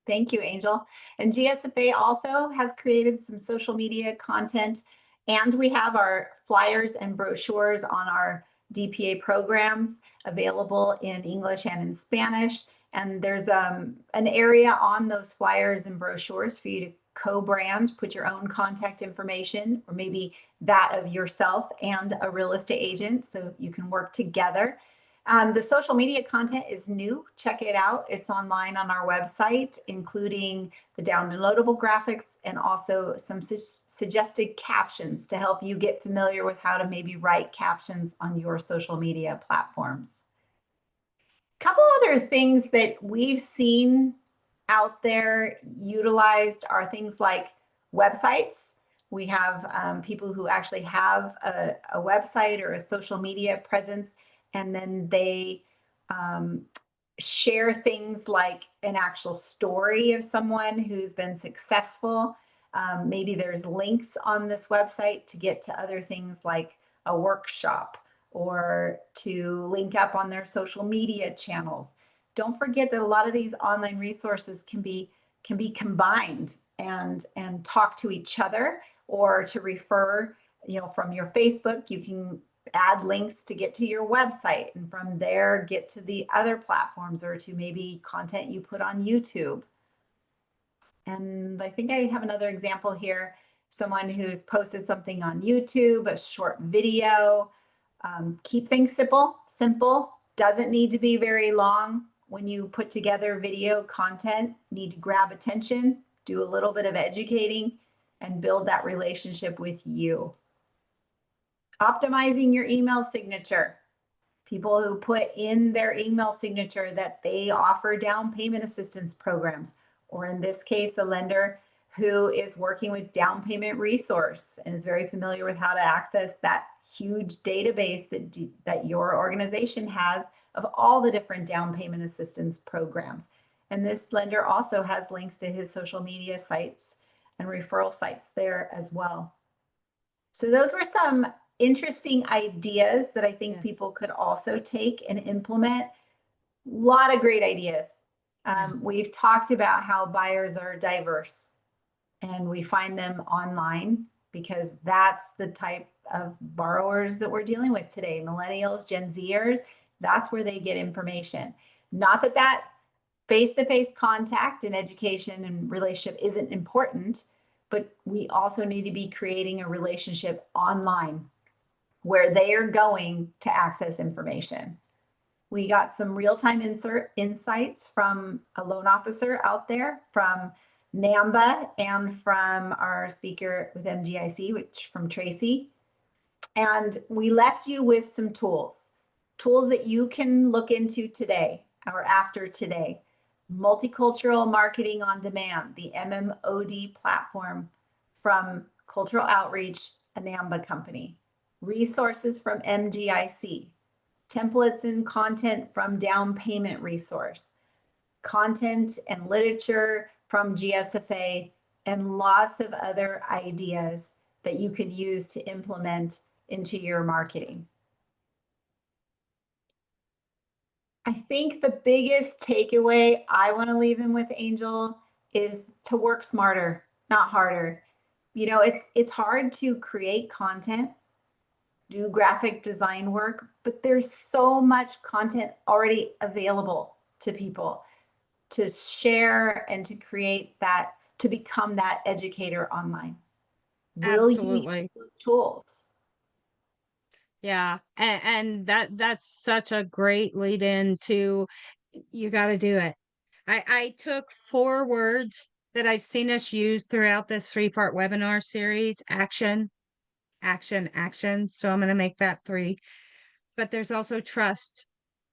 Thank you, Angel. And GSFA also has created some social media content, and we have our flyers and brochures on our DPA programs available in English and in Spanish. And there's an area on those flyers and brochures for you to co-brand, put your own contact information, or maybe that of yourself and a real estate agent, so you can work together. The social media content is new. Check it out. It's online on our website, including the downloadable graphics and also some suggested captions to help you get familiar with how to maybe write captions on your social media platforms. A couple other things that we've seen out there utilized are things like websites. We have people who actually have a website or a social media presence, and then they share things like an actual story of someone who's been successful. Maybe there's links on this website to get to other things like a workshop or to link up on their social media channels. Don't forget that a lot of these online resources can be combined and talk to each other, or to refer, from your Facebook, you can add links to get to your website, and from there get to the other platforms, or to maybe content you put on YouTube. And I think I have another example here, someone who's posted something on YouTube, a short video. Keep things simple, doesn't need to be very long. When you put together video content, need to grab attention, do a little bit of educating, and build that relationship with you. Optimizing your email signature. People who put in their email signature that they offer down payment assistance programs, or in this case, a lender who is working with Down Payment Resource and is very familiar with how to access that huge database that your organization has of all the different down payment assistance programs. And this lender also has links to his social media sites and referral sites there as well. So those were some interesting ideas that I think people could also take and implement. A lot of great ideas. We've talked about how buyers are diverse, and we find them online because that's the type of borrowers that we're dealing with today. Millennials, Gen Zers, that's where they get information. Not that face-to-face contact and education and relationship isn't important, but we also need to be creating a relationship online where they are going to access information. We got some real-time insights from a loan officer out there, from NAMBA, and from our speaker with MGIC, which from Tracy. And we left you with some tools that you can look into today or after today. Multicultural Marketing on Demand, the MMOD platform from Cultural Outreach, a NAMBA company. Resources from MGIC. Templates and content from Down Payment Resource. Content and literature from GSFA, and lots of other ideas that you could use to implement into your marketing. I think the biggest takeaway I want to leave them with, Angel, is to work smarter, not harder. You know, it's hard to create content, do graphic design work, but there's so much content already available to people to share and to create that, to become that educator online. Will you use Absolutely. those tools? Yeah. And that's such a great lead in to you got to do it. I took 4 words that I've seen us use throughout this 3-part webinar series: action, action, action. So I'm going to make that 3. But there's also trust.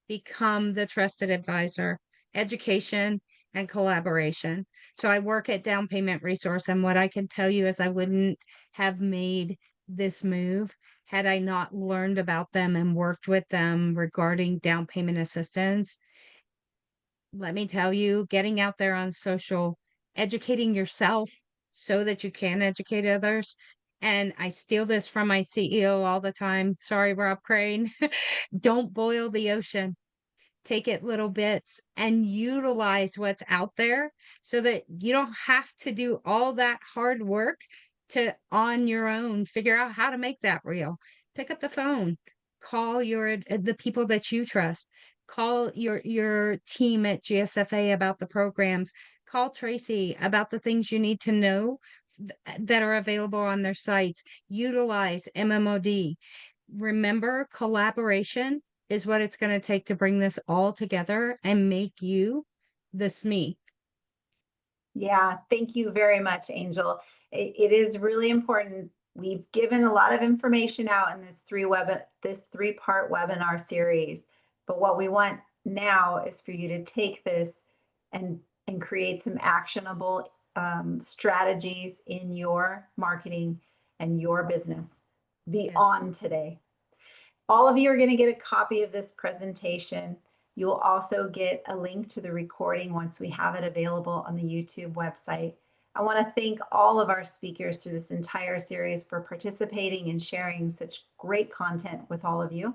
Become the trusted advisor, education, and collaboration. So I work at Down Payment Resource, and what I can tell you is I wouldn't have made this move had I not learned about them and worked with them regarding down payment assistance. Let me tell you, getting out there on social, educating yourself so that you can educate others. And I steal this from my CEO all the time. Sorry, Rob Crane. Don't boil the ocean. Take it little bits and utilize what's out there so that you don't have to do all that hard work to on your own figure out how to make that real. Pick up the phone, call the people that you trust, call your team at GSFA about the programs, call Tracy about the things you need to know that are available on their sites. Utilize MMOD. Remember, collaboration is what it's going to take to bring this all together and make you the SME. Yeah, thank you very much, Angel. It is really important. We've given a lot of information out in this 3-part webinar series, but what we want now is for you to take this and create some actionable strategies in your marketing and your business beyond today. All of you are going to get a copy of this presentation. You will also get a link to the recording once we have it available on the YouTube website. I want to thank all of our speakers through this entire series for participating and sharing such great content with all of you.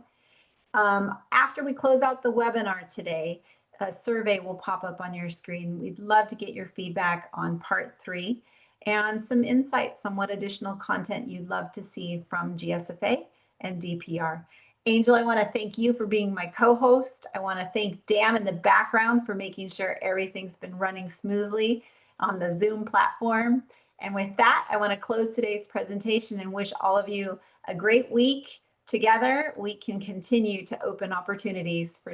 After we close out the webinar today, a survey will pop up on your screen. We'd love to get your feedback on part 3 and some insights on what additional content you'd love to see from GSFA and DPR. Angel, I want to thank you for being my co-host. I want to thank Dan in the background for making sure everything's been running smoothly on the Zoom platform. And with that, I want to close today's presentation and wish all of you a great week. Together, we can continue to open opportunities for